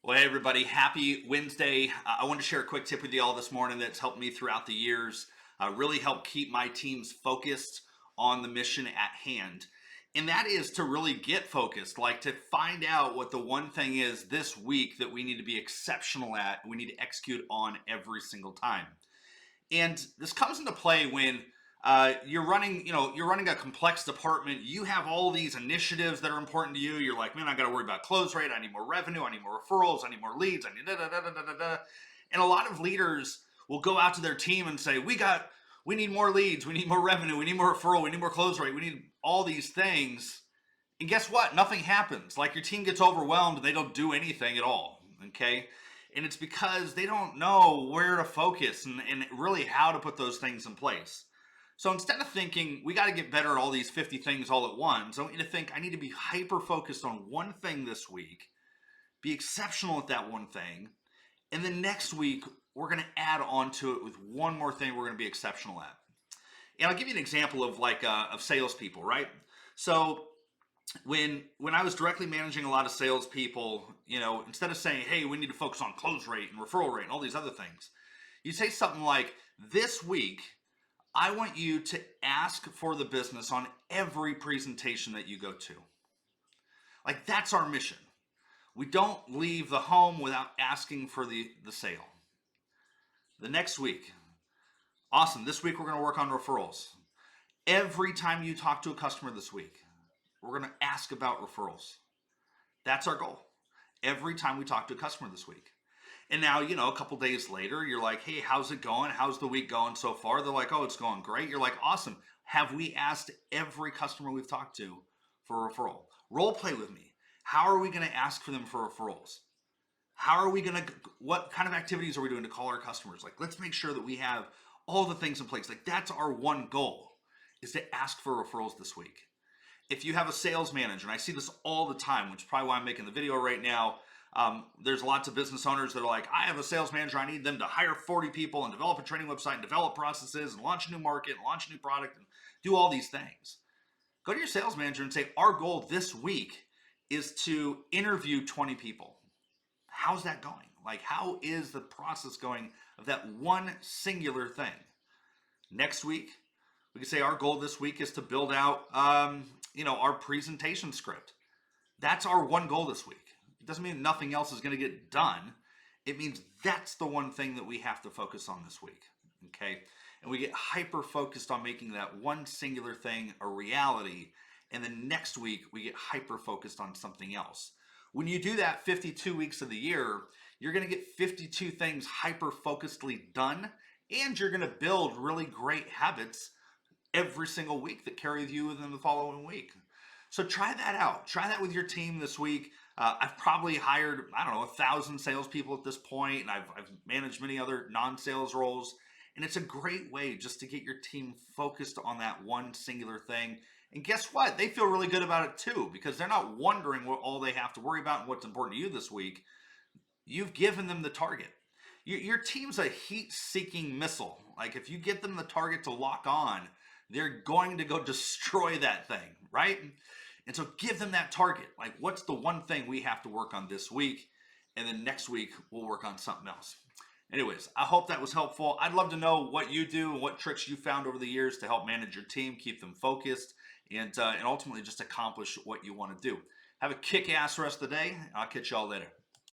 Well, hey everybody, happy Wednesday. I want to share a quick tip with you all this morning that's helped me throughout the years, really help keep my teams focused on the mission at hand. And that is to really get focused, like to find out what the one thing is this week that we need to be exceptional at, we need to execute on every single time. And this comes into play when you're running a complex department. You have all these initiatives that are important to you. You're like, man, I got to worry about close rate. I need more revenue. I need more referrals. I need more leads. I need da da da da da da. And a lot of leaders will go out to their team and say, we need more leads. We need more revenue. We need more referral. We need more close rate. We need all these things. And guess what? Nothing happens. Like your team gets overwhelmed and they don't do anything at all. Okay. And it's because they don't know where to focus and really how to put those things in place. So instead of thinking, we got to get better at all these 50 things all at once, I want you to think, I need to be hyper focused on one thing this week, be exceptional at that one thing. And then next week, we're going to add on to it with one more thing we're going to be exceptional at. And I'll give you an example of of salespeople, right? So when I was directly managing a lot of salespeople, instead of saying, hey, we need to focus on close rate and referral rate and all these other things, you say something like, this week, I want you to ask for the business on every presentation that you go to. Like, that's our mission. We don't leave the home without asking for the sale. The next week, awesome, this week we're going to work on referrals. Every time you talk to a customer this week, we're going to ask about referrals. That's our goal. Every time we talk to a customer this week. And now, a couple days later, you're like, hey, how's it going? How's the week going so far? They're like, oh, it's going great. You're like, awesome. Have we asked every customer we've talked to for a referral? Role play with me. How are we going to ask for them for referrals? What kind of activities are we doing to call our customers? Like, let's make sure that we have all the things in place. Like, that's our one goal, is to ask for referrals this week. If you have a sales manager, and I see this all the time, which is probably why I'm making the video right now, there's lots of business owners that are like, I have a sales manager. I need them to hire 40 people and develop a training website and develop processes and launch a new market and launch a new product and do all these things. Go to your sales manager and say, our goal this week is to interview 20 people. How's that going? Like, how is the process going of that one singular thing? Next week, we can say our goal this week is to build out, our presentation script. That's our one goal this week. It doesn't mean nothing else is going to get done. It means that's the one thing that we have to focus on this week, okay? And we get hyper focused on making that one singular thing a reality. And then next week, we get hyper focused on something else. When you do that 52 weeks of the year, you're going to get 52 things hyper focusedly done, and you're going to build really great habits every single week that carry you within the following week. So try that out. Try that with your team this week. I've probably hired, 1,000 salespeople at this point, and I've managed many other non-sales roles. And it's a great way just to get your team focused on that one singular thing. And guess what? They feel really good about it too, because they're not wondering what all they have to worry about and what's important to you this week. You've given them the target. Your team's a heat-seeking missile. Like, if you get them the target to lock on, they're going to go destroy that thing, right? And so give them that target. Like, what's the one thing we have to work on this week? And then next week, we'll work on something else. Anyways, I hope that was helpful. I'd love to know what you do and what tricks you found over the years to help manage your team, keep them focused, and ultimately just accomplish what you want to do. Have a kick-ass rest of the day. I'll catch y'all later.